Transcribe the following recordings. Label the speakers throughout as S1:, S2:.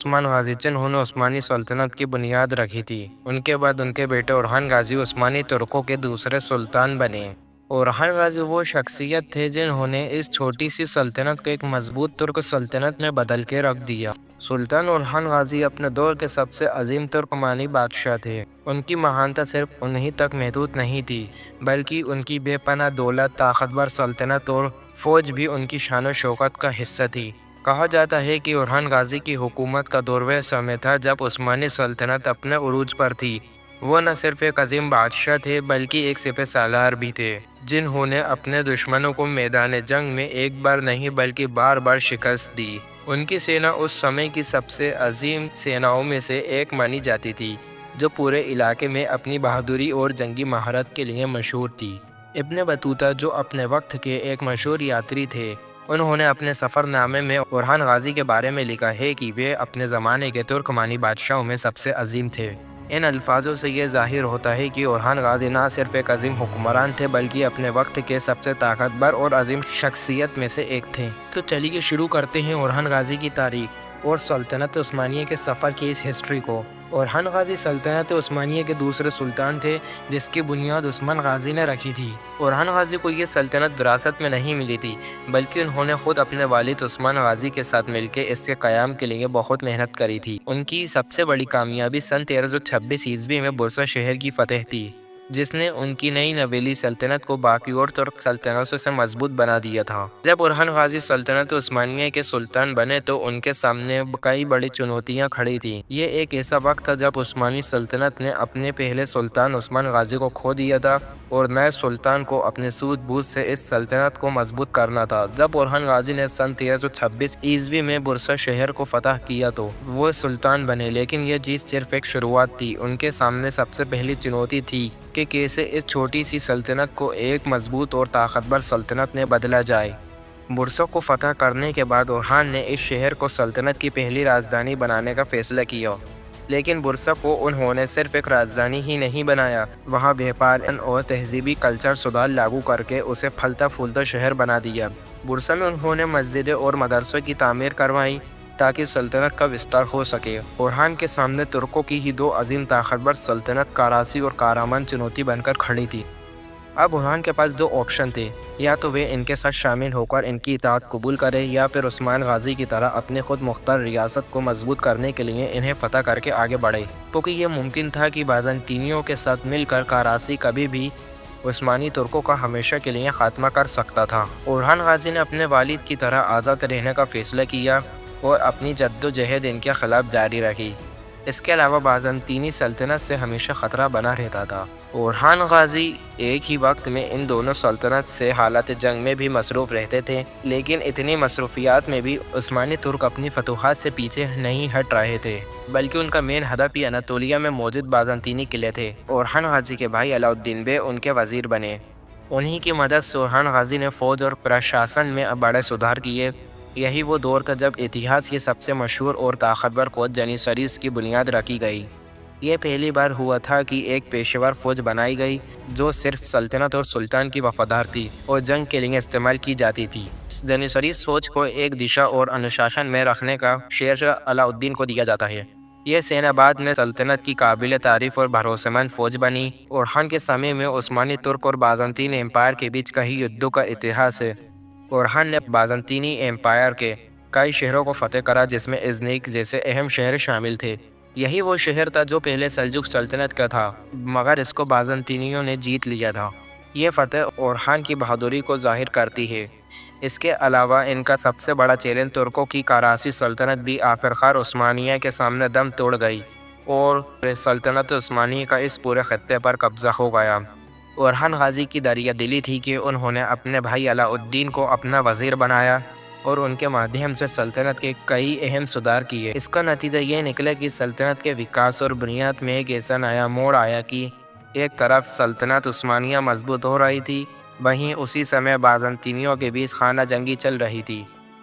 S1: عثمان غازی جنہوں نے عثمانی سلطنت کی بنیاد رکھی تھی۔ ان کے بعد ان کے بیٹے اورحان غازی عثمانی ترکوں کے دوسرے سلطان بنے۔ اورحان غازی وہ شخصیت تھے جنہوں نے اس چھوٹی سی سلطنت کو ایک مضبوط ترک سلطنت میں بدل کے رکھ دیا۔ سلطان اورحان غازی اپنے دور کے سب سے عظیم ترکمانی بادشاہ تھے۔ ان کی مہانت صرف انہی تک محدود نہیں تھی، بلکہ ان کی بے پناہ دولت، طاقتور سلطنت اور فوج بھی ان کی شان و شوکت کا حصہ تھی۔ کہا جاتا ہے کہ اورحان غازی کی حکومت کا دور وہ سمے تھا جب عثمانی سلطنت اپنے عروج پر تھی۔ وہ نہ صرف ایک عظیم بادشاہ تھے بلکہ ایک سپہ سالار بھی تھے، جنہوں نے اپنے دشمنوں کو میدان جنگ میں ایک بار نہیں بلکہ بار بار شکست دی۔ ان کی سینا اس سمے کی سب سے عظیم سیناؤں میں سے ایک مانی جاتی تھی، جو پورے علاقے میں اپنی بہادری اور جنگی مہارت کے لیے مشہور تھی۔ ابن بطوطہ، جو اپنے وقت کے ایک مشہور یاتری تھے، انہوں نے اپنے سفر نامے میں اورحان غازی کے بارے میں لکھا ہے کہ وہ اپنے زمانے کے ترکمانی بادشاہوں میں سب سے عظیم تھے۔ ان الفاظوں سے یہ ظاہر ہوتا ہے کہ اورحان غازی نہ صرف ایک عظیم حکمران تھے بلکہ اپنے وقت کے سب سے طاقتور اور عظیم شخصیت میں سے ایک تھے۔ تو چلیے شروع کرتے ہیں اورحان غازی کی تاریخ اور سلطنت عثمانیہ کے سفر کی اس ہسٹری کو۔ اورحان غازی سلطنت عثمانیہ کے دوسرے سلطان تھے جس کی بنیاد عثمان غازی نے رکھی تھی۔ اورحان غازی کو یہ سلطنت وراثت میں نہیں ملی تھی، بلکہ انہوں نے خود اپنے والد عثمان غازی کے ساتھ مل کے اس کے قیام کے لیے بہت محنت کری تھی۔ ان کی سب سے بڑی کامیابی سن 1326 میں برسا شہر کی فتح تھی، جس نے ان کی نئی نویلی سلطنت کو باقی اور ترک سلطنتوں سے مضبوط بنا دیا تھا۔ جب اورحان غازی سلطنت عثمانیہ کے سلطان بنے تو ان کے سامنے کئی بڑی چنوتیاں کھڑی تھیں۔ یہ ایک ایسا وقت تھا جب عثمانی سلطنت نے اپنے پہلے سلطان عثمان غازی کو کھو دیا تھا اور نئے سلطان کو اپنے سوجھ بوجھ سے اس سلطنت کو مضبوط کرنا تھا۔ جب اورحان غازی نے سن 1326 میں برسا شہر کو فتح کیا تو وہ سلطان بنے، لیکن یہ چیز صرف ایک شروعات تھی۔ ان کے سامنے سب سے پہلی چنوتی تھی کہ کیسے اس چھوٹی سی سلطنت کو ایک مضبوط اور طاقتور سلطنت میں بدلا جائے۔ برسا کو فتح کرنے کے بعد اورحان نے اس شہر کو سلطنت کی پہلی راجدھانی بنانے کا فیصلہ کیا، لیکن برسا کو انہوں نے صرف ایک راجدھانی ہی نہیں بنایا، وہاں بیپار اور تہذیبی کلچر سدھار لاگو کر کے اسے پھلتا پھولتا شہر بنا دیا۔ برسا میں انہوں نے مسجدیں اور مدرسوں کی تعمیر کروائی تاکہ سلطنت کا وستار ہو سکے۔ اورحان کے سامنے ترکوں کی ہی دو عظیم طاقتور سلطنت کاراسی اور کارمان چنوتی بن کر کھڑی تھی۔ اب اورحان کے پاس دو آپشن تھے، یا تو وہ ان کے ساتھ شامل ہو کر ان کی اطاعت قبول کرے یا پھر عثمان غازی کی طرح اپنی خود مختار ریاست کو مضبوط کرنے کے لیے انہیں فتح کر کے آگے بڑھے، کیونکہ یہ ممکن تھا کہ بازنطینیوں کے ساتھ مل کر کاراسی کبھی بھی عثمانی ترکوں کا ہمیشہ کے لیے خاتمہ کر سکتا تھا۔ اورحان غازی نے اپنے والد کی طرح آزاد رہنے کا فیصلہ کیا اور اپنی جدوجہد ان کے خلاف جاری رکھی۔ اس کے علاوہ بازنطینی سلطنت سے ہمیشہ خطرہ بنا رہتا تھا۔ اورحان غازی ایک ہی وقت میں ان دونوں سلطنت سے حالات جنگ میں بھی مصروف رہتے تھے، لیکن اتنی مصروفیات میں بھی عثمانی ترک اپنی فتوحات سے پیچھے نہیں ہٹ رہے تھے، بلکہ ان کا مین ہدف ہی اناطولیہ میں موجود بازنطینی قلعے تھے۔ اورحان غازی کے بھائی علاؤالدین بے ان کے وزیر بنے۔ انہی کی مدد سے اورحان غازی نے فوج اور پرشاسن میں بڑے سدھار کیے۔ یہی وہ دور تھا جب اتہاس کی سب سے مشہور اور طاقتور قوت جنیساریس کی بنیاد رکھی گئی۔ یہ پہلی بار ہوا تھا کہ ایک پیشور فوج بنائی گئی جو صرف سلطنت اور سلطان کی وفادار تھی اور جنگ کے لیے استعمال کی جاتی تھی۔ جنیساریس فوج کو ایک دشا اور انوشاسن میں رکھنے کا شیر شاہ علاؤالدین کو دیا جاتا ہے۔ یہ سینا بعد میں سلطنت کی قابل تعریف اور بھروسے مند فوج بنی۔ اورحان کے سمے میں عثمانی ترک اور بازنطین امپائر کے بیچ کئی یدھوں کا اتہاس ہے۔ اورحان نے بازنطینی امپائر کے کئی شہروں کو فتح کرا جس میں ازنیک جیسے اہم شہر شامل تھے۔ یہی وہ شہر تھا جو پہلے سلجوق سلطنت کا تھا، مگر اس کو بازنطینیوں نے جیت لیا تھا۔ یہ فتح اورحان کی بہادری کو ظاہر کرتی ہے۔ اس کے علاوہ ان کا سب سے بڑا چیلنج ترکوں کی کاراسی سلطنت بھی آخرکار عثمانیہ کے سامنے دم توڑ گئی اور سلطنت عثمانیہ کا اس پورے خطے پر قبضہ ہو گیا۔ اورحان غازی کی دریا دلی تھی کہ انہوں نے اپنے بھائی علاؤالدین کو اپنا وزیر بنایا اور ان کے مادھیم سے سلطنت کے کئی اہم سدھار کیے۔ اس کا نتیجہ یہ نکلا کہ سلطنت کے وکاس اور بنیاد میں ایک ایسا نیا موڑ آیا کہ ایک طرف سلطنت عثمانیہ مضبوط ہو رہی تھی، وہیں اسی سمے بازنطینیوں کے بیچ خانہ جنگی چل رہی تھی۔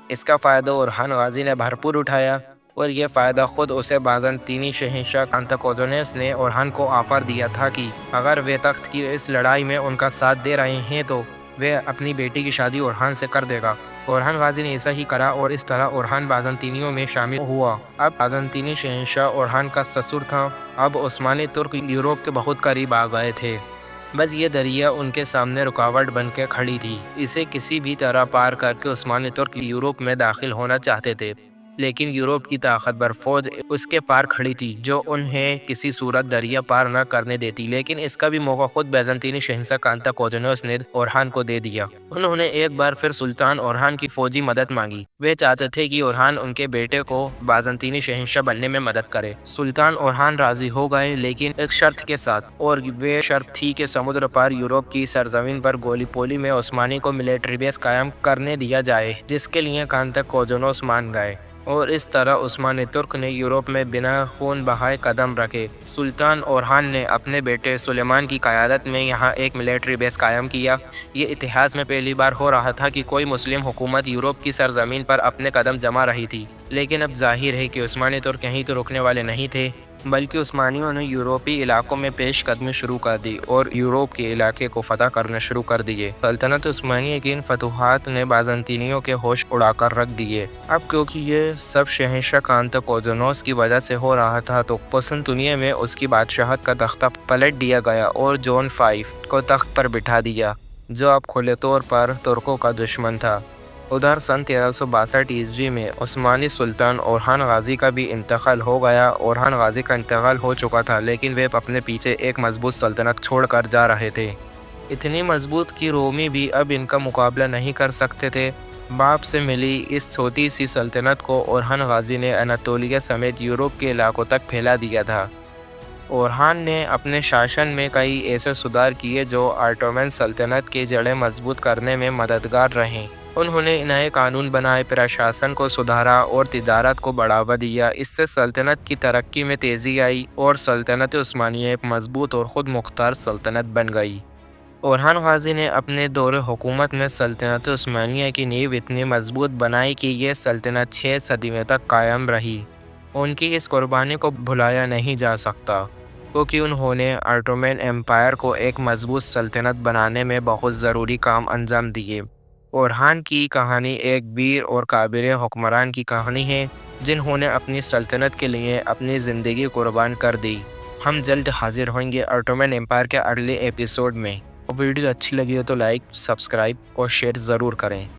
S1: اس کا فائدہ اورحان غازی نے بھرپور اٹھایا اور یہ فائدہ خود اسے بازنطینی شہنشاہ کانتاکوزونیس نے اورحان کو آفر دیا تھا کہ اگر وہ تخت کی اس لڑائی میں ان کا ساتھ دے رہے ہیں تو وہ اپنی بیٹی کی شادی اورحان سے کر دے گا۔ اورہان غازی نے ایسا ہی کرا اور اس طرح اورہان بازنطینیوں میں شامل ہوا۔ اب بازنطینی شہنشاہ اورہان کا سسر تھا۔ اب عثمانی ترک یورپ کے بہت قریب آ گئے تھے، بس یہ دریا ان کے سامنے رکاوٹ بن کے کھڑی تھی۔ اسے کسی بھی طرح پار کر کے عثمانی ترک یورپ میں داخل ہونا چاہتے تھے، لیکن یورپ کی طاقتور فوج اس کے پار کھڑی تھی جو انہیں کسی صورت دریا پار نہ کرنے دیتی۔ لیکن اس کا بھی موقع خود بیزنطینی شہنشاہ کانتاکوزنوس نے اورہان کو دے دیا۔ انہوں نے ایک بار پھر سلطان اورہان کی فوجی مدد مانگی۔ وہ چاہتے تھے کہ اورہان ان کے بیٹے کو بازنطینی شہنشاہ بننے میں مدد کرے۔ سلطان اورہان راضی ہو گئے، لیکن ایک شرط کے ساتھ، اور وہ شرط تھی کہ سمندر پار یورپ کی سرزمین پر گولی پولی میں عثمانی کو ملٹری بیس قائم کرنے دیا جائے، جس کے لیے کانتاکوزنوس مان گئے، اور اس طرح عثمانی ترک نے یورپ میں بنا خون بہائے قدم رکھے۔ سلطان اورہان نے اپنے بیٹے سلیمان کی قیادت میں یہاں ایک ملٹری بیس قائم کیا۔ یہ اتہاس میں پہلی بار ہو رہا تھا کہ کوئی مسلم حکومت یورپ کی سرزمین پر اپنے قدم جما رہی تھی، لیکن اب ظاہر ہے کہ عثمانی ترک یہیں تو رکنے والے نہیں تھے، بلکہ عثمانیوں نے یورپی علاقوں میں پیش قدمی شروع کر دی اور یورپ کے علاقے کو فتح کرنا شروع کر دیے۔ سلطنت عثمانیہ کی ان فتوحات نے بازنطینیوں کے ہوش اڑا کر رکھ دیے۔ اب کیونکہ یہ سب شہنشاہ کانتاکوزنوس کی وجہ سے ہو رہا تھا، تو قسطنطنیہ میں اس کی بادشاہت کا تختہ پلٹ دیا گیا اور جون V کو تخت پر بٹھا دیا، جو اب کھلے طور پر ترکوں کا دشمن تھا۔ ادھر سن 1362 میں عثمانی سلطان اورہان غازی کا بھی انتقال ہو گیا۔ اورہان غازی کا انتقال ہو چکا تھا، لیکن وہ اپنے پیچھے ایک مضبوط سلطنت چھوڑ کر جا رہے تھے، اتنی مضبوط کہ رومی بھی اب ان کا مقابلہ نہیں کر سکتے تھے۔ باپ سے ملی اس چھوٹی سی سلطنت کو اورہان غازی نے اناطولیہ سمیت یورپ کے علاقوں تک پھیلا دیا تھا۔ اورہان نے اپنے شاشن میں کئی ایسے سدھار کیے جو آٹومن سلطنت کی جڑیں مضبوط کرنے میں مددگار رہیں۔ انہوں نے نئے قانون بنائے، پرشاسن کو سدھارا اور تجارت کو بڑھاوا دیا۔ اس سے سلطنت کی ترقی میں تیزی آئی اور سلطنت عثمانیہ ایک مضبوط اور خود مختار سلطنت بن گئی۔ اورہان غازی نے اپنے دور حکومت میں سلطنت عثمانیہ کی نیو اتنی مضبوط بنائی کہ یہ سلطنت 6 صدیوں تک قائم رہی۔ ان کی اس قربانی کو بھلایا نہیں جا سکتا، کیونکہ انہوں نے آٹومن ایمپائر کو ایک مضبوط سلطنت بنانے میں بہت ضروری کام انجام دیے۔ اورہان کی کہانی ایک ویر اور قابل حکمران کی کہانی ہے، جنہوں نے اپنی سلطنت کے لیے اپنی زندگی قربان کر دی۔ ہم جلد حاضر ہوں گے آٹومن ایمپائر کے اگلے ایپیسوڈ میں۔ ویڈیو اچھی لگی ہو تو لائک، سبسکرائب اور شیئر ضرور کریں۔